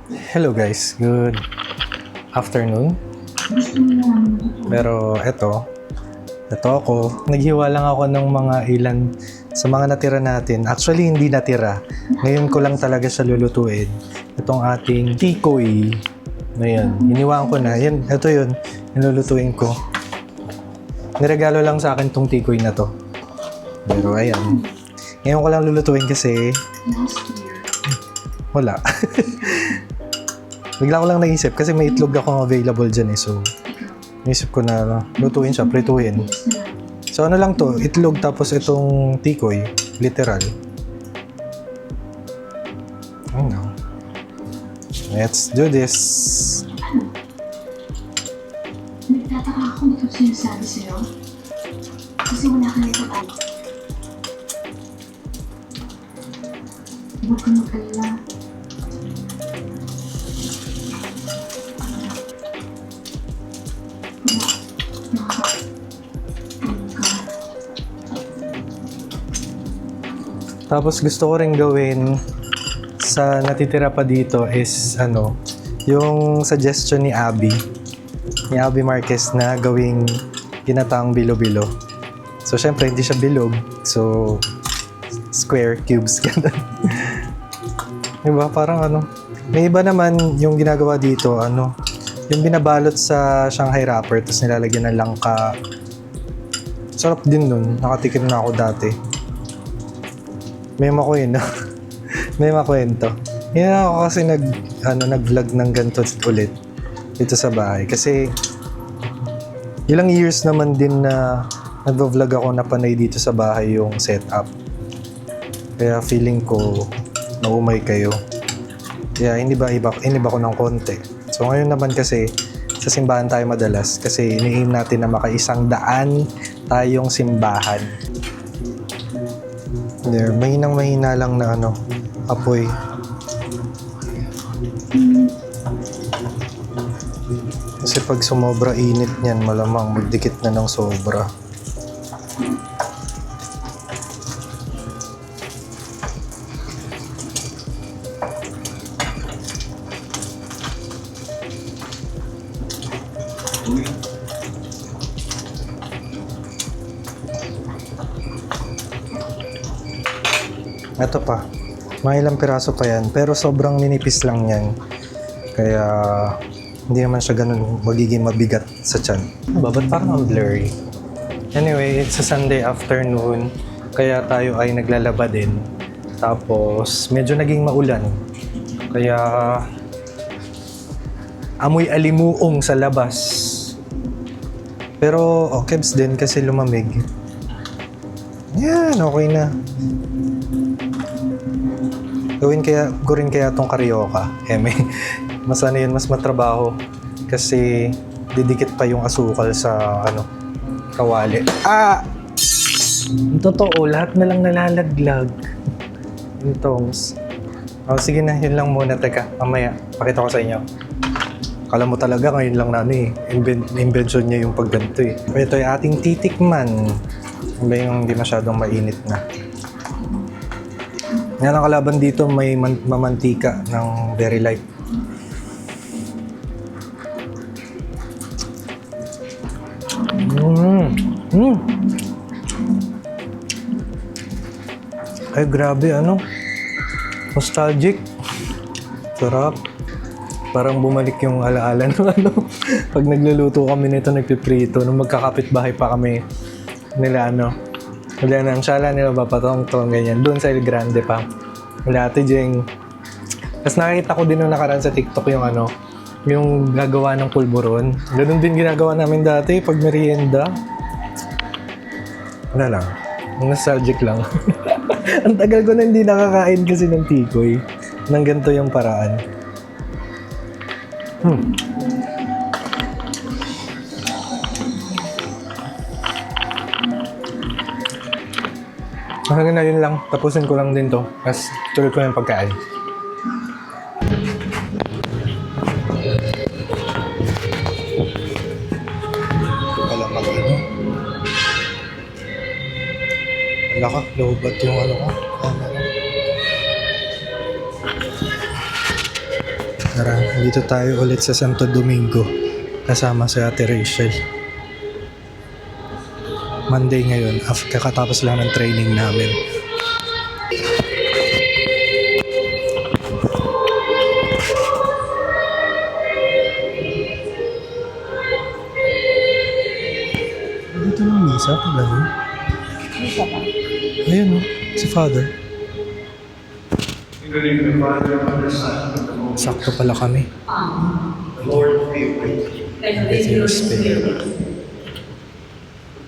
Hello guys, good afternoon. Pero ito ako. Naghiwa lang ako ng mga ilan sa mga natira natin. Actually, hindi natira. Ngayon ko lang talaga siya lulutuin. Itong ating tikoy. Ngayon, hiniwaan ko na. Yan, ito yun. Nilulutuin ko. Niregalo lang sa akin tong tikoy na to. Pero ayan. Ngayon ko lang lulutuin kasi wala. Bigla ko lang naisip kasi may itlog ako available dyan eh. So, naisip ko na lutuin siya, prituin. So, ano lang to? Itlog tapos itong tikoy. Literal. I know. Let's do this. Nagtataka ako nito sinasabi sa'yo. Kasi wala ka nito ano. Huwag ka mag-alala. Tapos gusto ko rin gawin sa natitira pa dito is yung suggestion ni Abby Marquez na gawing ginataang bilo-bilo. So syempre hindi siya bilog, so square, cubes, ganun. Diba? Parang may iba naman yung ginagawa dito, yung binabalot sa Shanghai wrapper tapos nilalagyan ng langka. Sarap din nun, nakatikim na ako dati. May makwento. May makwento. Yan ako kasi nag-vlog ng ganito ulit dito sa bahay. Kasi ilang years naman din na nag-vlog ako na panay dito sa bahay yung setup. Kaya feeling ko naumay kayo. Kaya hindi ba ko ng konti. So ngayon naman kasi sa simbahan tayo madalas kasi ini-aim natin na maka-100 tayong simbahan. There, mahina lang na apoy. Kasi pag sumobra init niyan, malamang magdikit na ng sobra. Ito pa. Mga ilang piraso pa yan. Pero sobrang minipis lang yan. Kaya hindi naman siya ganun magiging mabigat sa tiyan. Ba't parang ang blurry? Anyway, it's a Sunday afternoon. Kaya tayo ay naglalaba din. Tapos medyo naging maulan. Kaya amoy alimuong sa labas. Pero kebs din kasi lumamig. Yan, okay na. Gawin kaya tong karyoka. Mas mas matrabaho. Kasi didikit pa yung asukal sa kawali. Totoo, lahat na lang nalalaglag. Yung tongs. Sige na, yun lang muna. Teka, mamaya, pakita ko sa inyo. Kala mo talaga ngayon lang invention niya yung pagganto eh. Ito yung ating titikman. Yung hindi masyadong mainit na. Yan ang kalaban dito, may mamantika ng very light. Ay, grabe, nostalgic. Sarap. Parang bumalik yung alaala ng pag nagluluto kami nito, nagpiprito, nung magkakapit-bahay pa kami nila wala na ang sala nila papatong-tong ganyan. Doon sa El Grande pa. Wala ate Jeng. Tapos nakita ko din nung nakaraan sa TikTok yung gagawa ng pulburon. Ganun din ginagawa namin dati pag merienda. Wala lang. Nostalgic lang. Ang tagal ko na hindi nakakain kasi ng tikoy. Nang ganito yung paraan. Hanggang na yun lang. Tapusin ko lang din to. Tapos tuloy ko yung pagkain. Wala Wala ka. Lobat yung ko. Tara, dito tayo ulit sa Santo Domingo kasama si Ate Rachel. Monday ngayon, kakatapos lang ng training namin. Dito ng misa, pag gano'n. Misa ba? Ayun o, si Father. Sakto pala kami. Lord be with you. And with your spirit.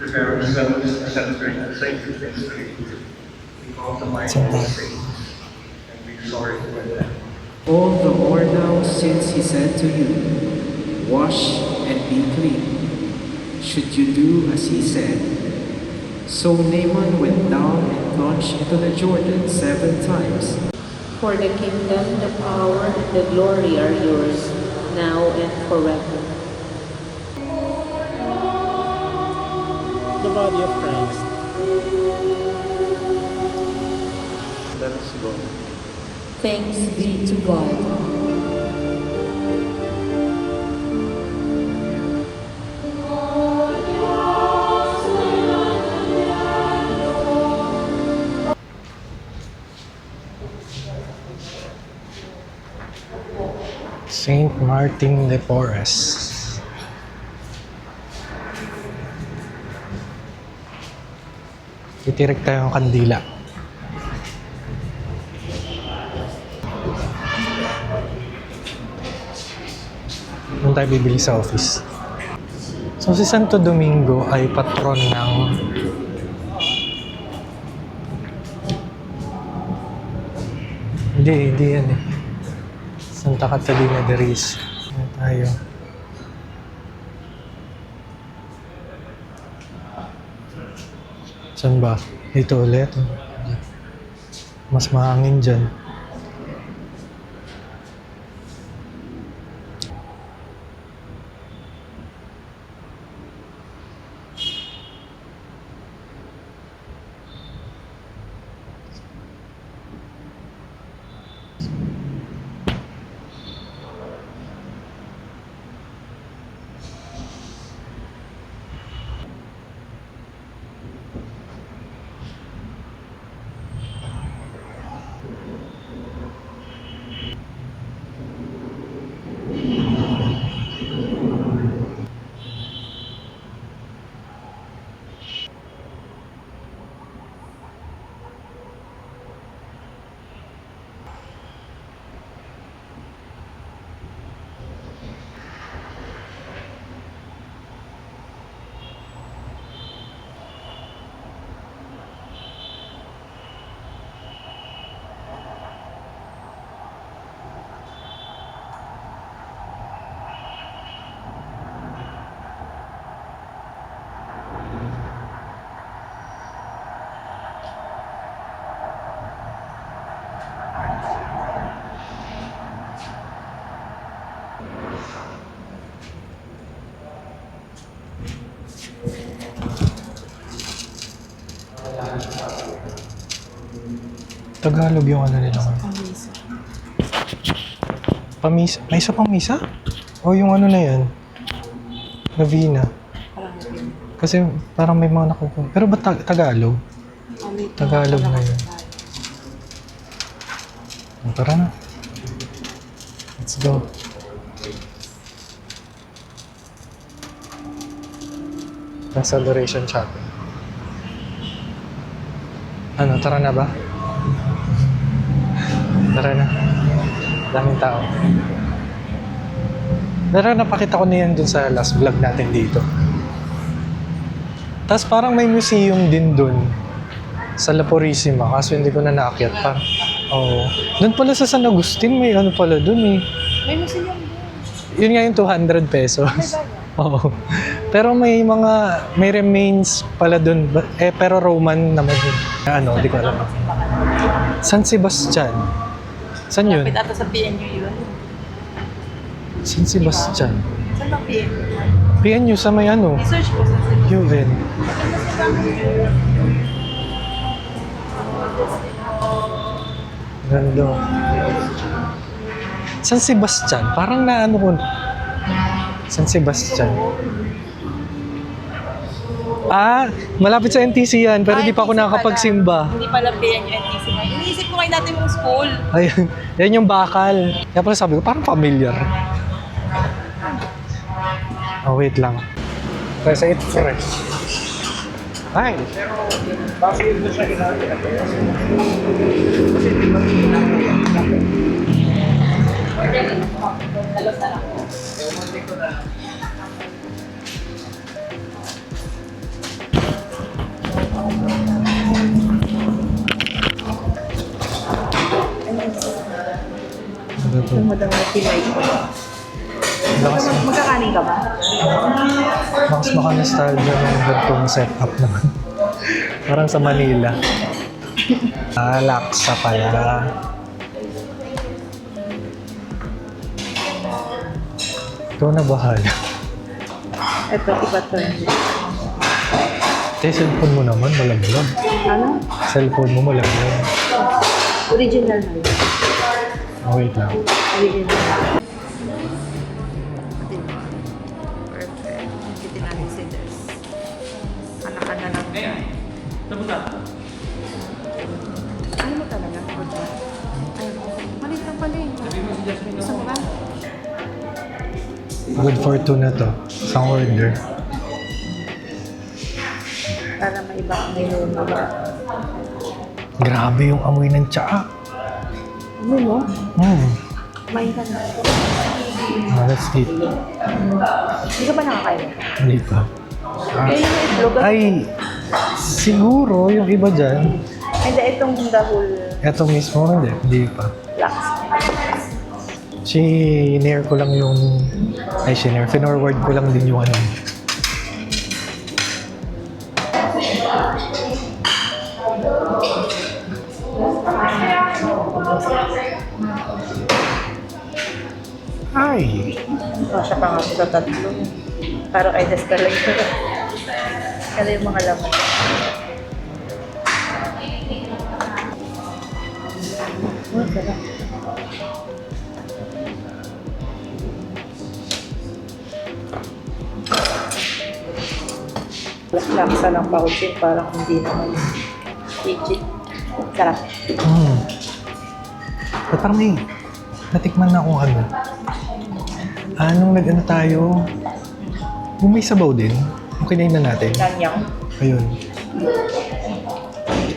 The parents of this celebrate the sacred mystery. We call the mighty Somebody. saints and we are sorry for them. All the more now, since he said to you, wash and be clean, should you do as he said. So Naaman went down and plunged into the Jordan 7 times. For the kingdom, the power, and the glory are yours, now and forever. The body of Christ. Let us go. Thanks be to God. Saint Martin de Porres. Titirik tayo ng kandila. Doon tayo bibili sa office. So si Santo Domingo ay patron ng hindi yan eh. Santa Catalina de Ris. Ayan tayo. Saan ba? Dito ulit. Mas mahangin dyan. Tagalog yung ano nila. Pamisa. May isa pang misa? O yung ano na yan? Novena. Kasi parang may mga nakukuha. Pero ba Tagalog? Tagalog na yun. Tara na. Let's go. Nasa Adoration Chapel. Ano, tara na ba? Tara na. Daming tao. Pero napakita ko na yan dun sa last vlog natin dito. Tapos parang may museum din dun sa La Purisima, kaso hindi ko na naakyat pa. Oo. Doon pala sa San Agustin, may ano pala dun eh. May museum doon. Yun nga yung 200 pesos. Oo. Pero may remains pala dun. Pero Roman naman yun. Ano, di ko alam. San Sebastian. Saan yun? Kapit ata sa PNU yun. San Sebastian. Saan ba PNU? PNU sa may ano? I-search ko sa UN. Ganda. San Sebastian? Parang naano ko. San Sebastian. Ah, malapit sa NTC yan, pero di pa ako nakakapagsimba. Hindi pala yan yung NTC. Iniisip ko ngayon natin yung school. Ayun, yan yung bakal. Kaya pala sabi ko, parang familiar. Oh, wait lang. Kasi it's fresh. Ay! Bakit na siya ginagawa? Ano to? Madami na Pinoy ko. Lakas, Magkakanin ka ba? lakas makanostalgia ng ganitong setup naman. Parang sa Manila. Ah, laksa pala. Ikaw na bahala. Ito, iba to. Cellphone mo naman, malaglag. Ano? Cellphone mo malaglag. Original na yun. Oh, wait lang. Original. Perfect. Hindi natin si Des. Anak ka na lang. Ayaw mo talaga? Ayaw mo. Malit lang pala eh. Gusto mo ba? Good for two na to. Isang order. Para may iba ang menu mo ba? Grabe yung amoy ng tsaa. Ano mo? Kumain ka na. Let's eat. Hindi ka ba nakakain? Hindi pa. Eh, yung itlog. Ay, siguro yung iba dyan. Hindi, itong the whole Eto mismo, hindi pa. lax. Shinare ko lang yung... Ay, finorward ko lang din yung ano. Ay! Oh, siya pa nga sa tatlo. Para kay Des talaga. Kaya yung mga laman. Oh, sarap. Laksa ng pausin, parang hindi naman legit. Sarap. Ba't parang may natikman na akong ano. Anong nag-ano tayo? Yung may sabaw din. Okay na yun na natin. Ganyang. Ayun.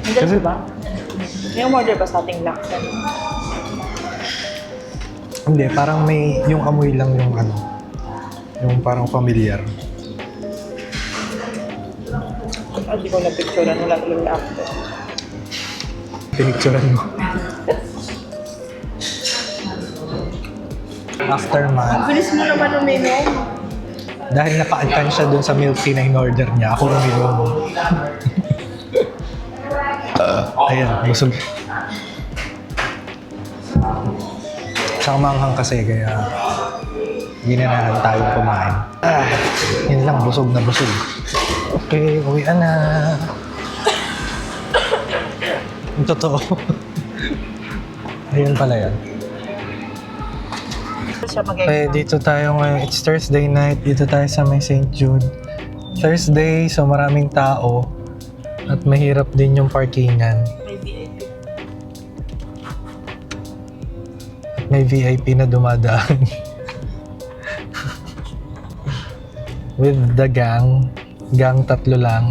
Hindi Kasi- ba? May umorder ba sa ating laksa? Hindi, parang may yung amoy lang yung ano. Yung parang familiar. Hindi ko na-picturean. Wala ko yung after. Pinicturean mo. Aftermath. Bilis mo naman uminom. Dahil napaaltan siya dun sa milk tea na in-order niya, ako uminom. Ayan, busog. Tsaka manghang kasi, kaya ginanahan tayong kumain. Yun lang, busog na busog. Okay, uwian na. Yung totoo. Ayun pala yan. Siya Eh, dito tayo ngayon. It's Thursday night. Dito tayo sa may St. Jude. Thursday, so maraming tao. At mahirap din yung parkingan. At may VIP na dumadaan. With the gang. Gang tatlo lang.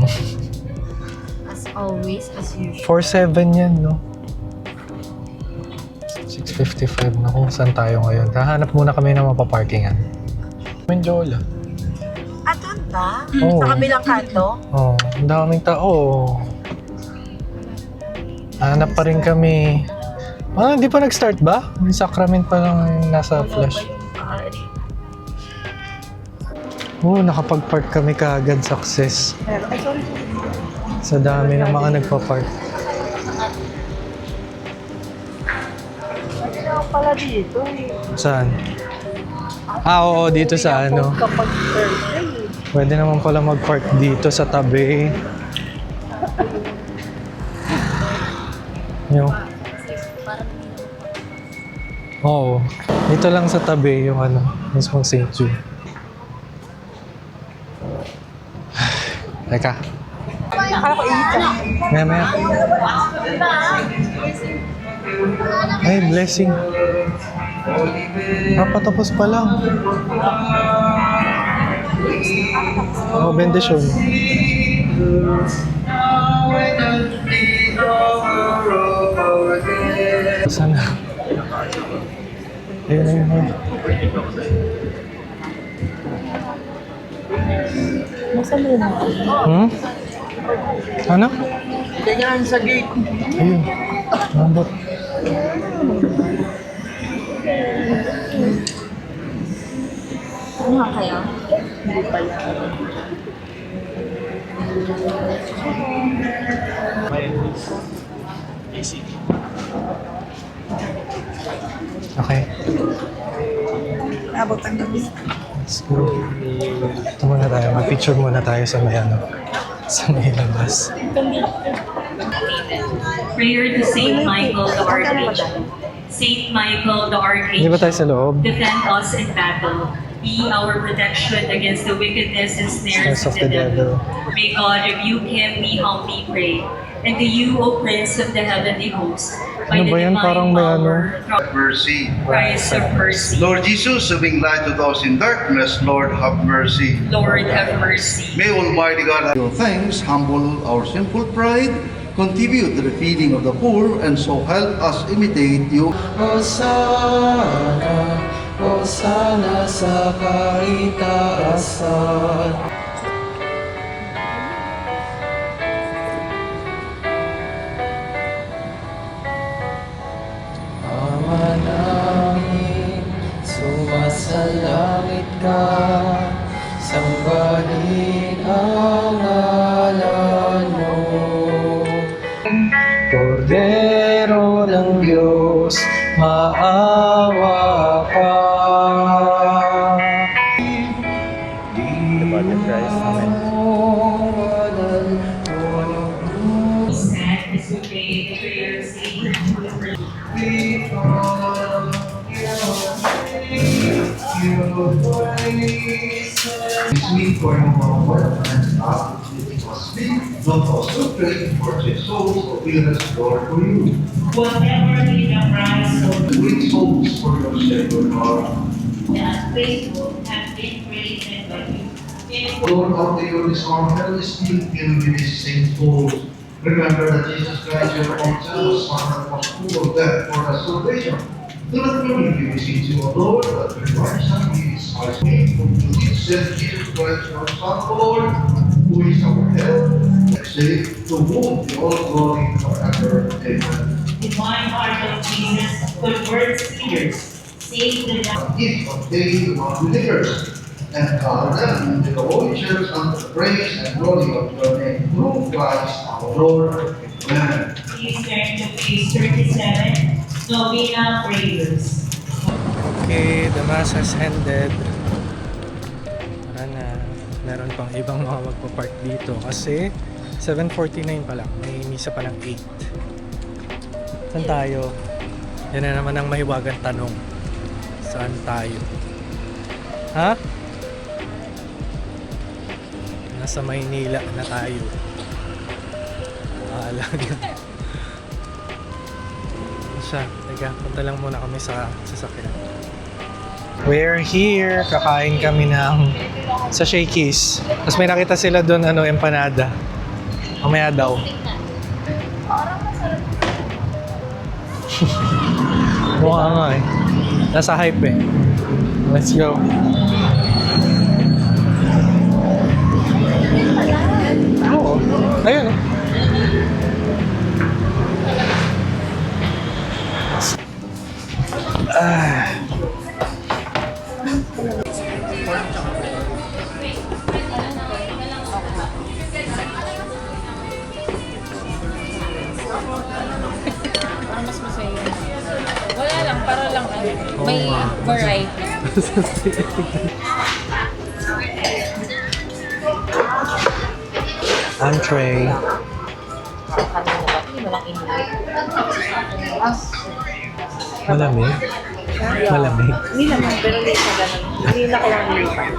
As always, as usual. 4-7 yan, no? 6:55 na kung saan tayo ngayon. Hahanap muna kami ng mapaparkingan. Menjola. Ah, doon ba? Oo. Sa kabilang kanto? Oh, ang daming tao. Hanap pa rin kami. Ah, hindi pa nag-start ba? Yung Sacrament pa lang nasa flash. Oh, nakapag-park kami kaagad. Success. Pero, ay, sorry. Sa dami ng mga nagpa-park. Ano naman pala dito eh. Saan? Ah, oo, dito sa ano. Kapag Thursday. Pwede naman pala mag-park dito sa tabi. Yung Oo. Dito lang sa tabi yung ano, mismong St. Jude. Teka. Maya, maya. Ay, blessing. Patapos pa lang. Oh, bendisyon. Sana. Ayun, ayun, ayun. Hmm? Ano? Tingnan sa gate. Ayun. Lambot. Ano kaya? Okay. Abot ang gabi. Let's go. Ito muna tayo. Mag-picture muna tayo sa may ano. Sa may labas. Prayer to Saint Michael the Archangel. Saint Michael the Hindi ba Archangel, tayo sa loob? defend us in battle. Be our protection against the wickedness and snares of the devil. May God rebuke him, we humbly pray. And to you, O Prince of the heavenly host, by Ano the ba yan? divine Parang may power, Have mercy. Christ of mercy. Lord Jesus, giving light to those in darkness, Lord, have mercy. Lord, have mercy. May Almighty God have your thanks, humble our sinful pride, contribute to the feeding of the poor, and so help us imitate you. Hosanna, Hosanna sa kaitaasan. Ama namin, sumasalangit ka, sambahin ang ngalan mo. Kordero ng Diyos, maawa ka. The body of Christ, amen. Stand as we pray the prayer of Saint Sweet for him and not speak, not also pray for the souls of illness, Lord, for you. Whatever be the price of Win souls for your sacred heart. the unfaithful have been created by you. Lord, out of your disarm, hell is still filled with his saint souls. Remember that Jesus Christ, your own son, was suffered, was full of death for our salvation. Do not permit me to beseech you, O Lord, that your son is our name, whom you did send Jesus Christ, your Son, O Lord, who is our help, and save, to whom be all glory forever. Amen. Divine heart of Jesus, convert sinners, save the A gift of day among believers, and gather them into the Holy Church under the praise and glory of your name, through Christ our Lord. Amen. Please turn to page 37, Novena Prayers. Okay, the mass has ended. Tara na. Meron pang ibang mga magpa-park dito kasi 7:49 pa lang. May misa pa ng 8. Saan tayo? Yan na naman ang mahiwagang tanong. Saan tayo? Ha? Nasa Maynila na tayo. Alaga. Siya. Teka, punta lang muna kami sa sasakyan. We're here. Kakain kami ng sa Shakey's. Tapos may nakita sila doon empanada. Mamaya daw. Mukha nga eh. Nasa hype eh. Let's go. Oo. Ayun oh. Mas masaya. Wala lang, para lang may variety. Entree. Malamig. Malamig. Hindi naman, pero hindi siya ganun. Hindi na kailangan nilipan.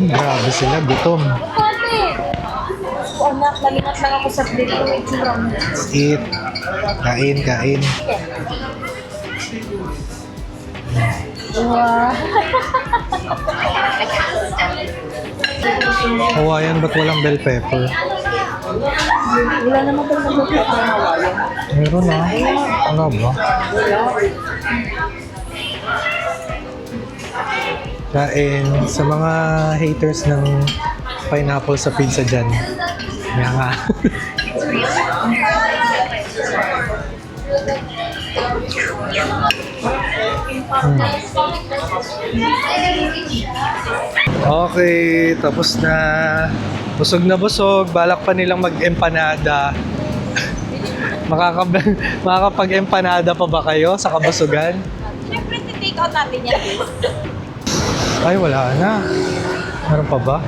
Grabe sila, gutom. Anak, nalingat lang ako sa plate ko. May tsura mo. Eat. Kain, kain. Wow. Hawaiian, ba't walang bell pepper? Wala naman ba nag-upload ng Hawaiian? Meron na. Ano ba? Kain. Sa mga haters ng pineapple sa pizza dyan. Kaya nga. Okay, tapos na. Busog na busog. Balak pa nilang mag-empanada. Makakapag-empanada pa ba kayo sa kabusugan? Siyempre, take out natin yan. Ay, wala na. Meron pa ba?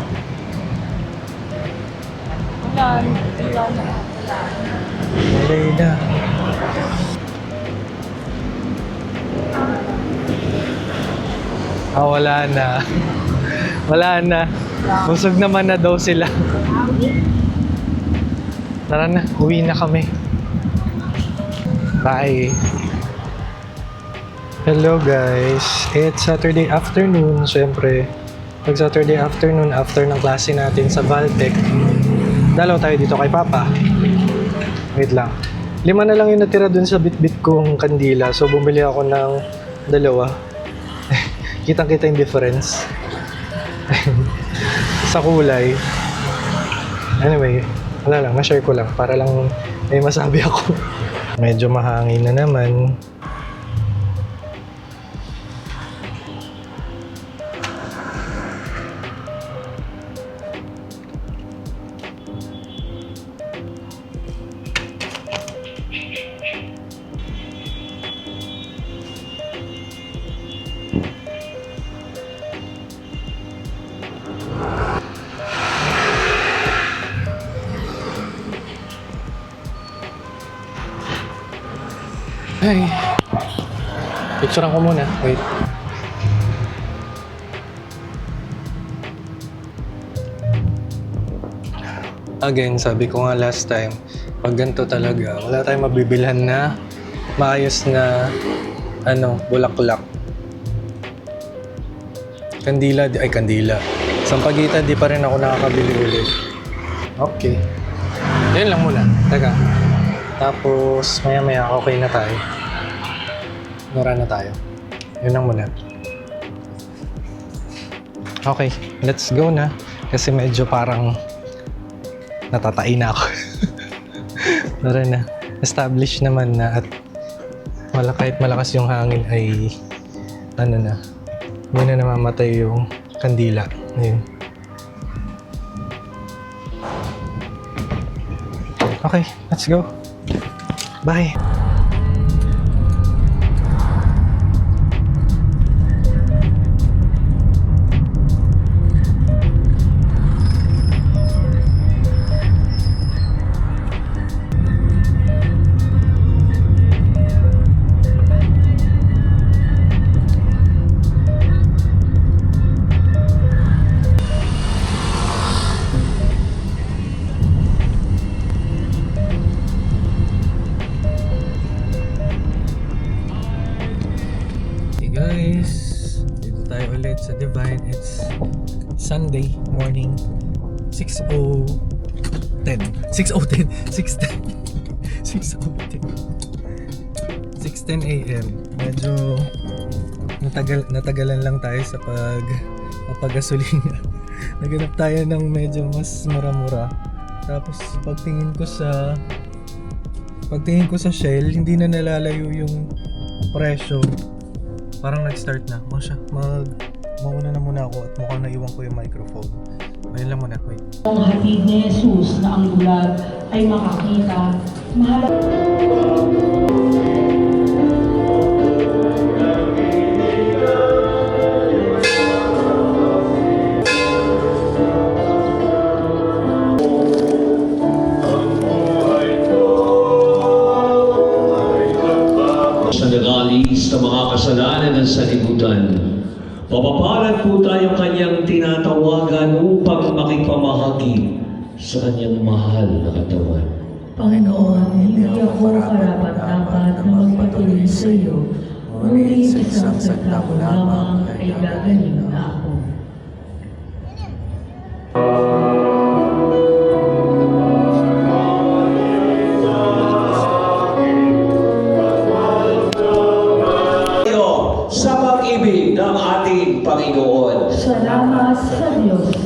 Wala na. Wala na. Ah, wala na. Wala na. Busog naman na daw sila. Tara na, uwi na kami. Bye. Hello guys. It's Saturday afternoon. Siyempre, pag Saturday afternoon, after ng klase natin sa Valtech, dalaw tayo dito kay Papa. Wait lang. 5 na lang yung natira dun sa bit-bit kong kandila. So, bumili ako ng 2. Kitang-kita yung difference. Sa kulay. Anyway, wala lang. Na-share ko lang para lang may masabi ako. Medyo mahangin na naman. Ay. Picturean ko muna. Wait. Again, sabi ko nga last time, pag ganito talaga, wala tayong mabibilhan na maayos na bulaklak. Kandila, kandila. Sampagitan, di pa rin ako nakakabili ulit. Okay. Yan lang muna. Teka. Tapos, maya-maya, okay na tayo. Nora na tayo. Yun lang muna. Okay, let's go na. Kasi medyo parang natatain na ako. Nora na. Established naman na at kahit malakas yung hangin ay hindi na namamatay yung kandila. Ayun. Okay, let's go. Bye. Guys, dito tayo ulit sa Divine. It's Sunday morning, 6:10 a.m. Medyo natagalan lang tayo sa papagasolina. Naganap tayo ng medyo mas mura-mura. Tapos pagtingin ko sa Shell, hindi na nalalayo yung presyo. Parang nag-start na. Mauna na muna ako at mukhang naiwan ko yung microphone. Ayun lang muna. Wait. Ang hatid ni Jesus na ang bulag ay makakita. Mahalaga. katarungan. Papapalad po tayong kanyang tinatawagan upang makipamahagi sa kanyang mahal na katawan. Panginoon, hindi ako karapat-dapat na magpatuloy sa iyo, ngunit isang saglit mo lamang ay gagaling na ako. Sa pag-ibig ng ating Panginoon. Salamat sa Diyos.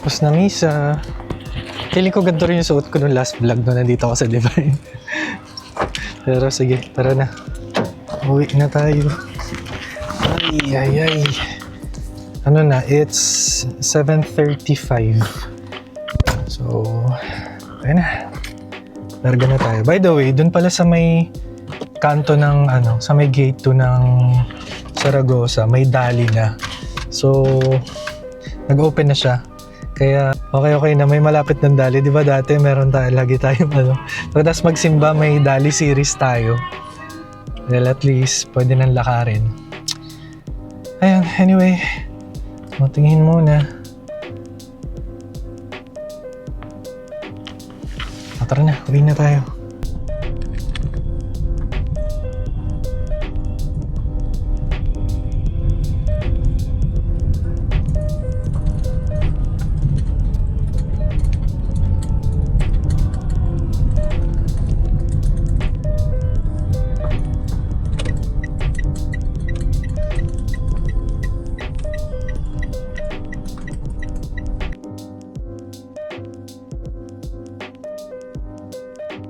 Tapos na misa. Feeling ko ganito rin yung suot ko nung last vlog na nandito ako sa Divine. Pero sige, tara na. Uwi na tayo. Ay. Ano na, it's 7:35. So, ayun na. Larga na tayo. By the way, dun pala sa may kanto ng, sa may gate 2 ng Saragossa, may dali na. So, nag-open na siya. Kaya okay na may malapit ng dali. Di ba dati meron tayo, lagi tayong Tapos magsimba, may dali series tayo. Well, at least pwede nang lakarin. Ayun, anyway. Tingin muna. Tara na, uwi na tayo.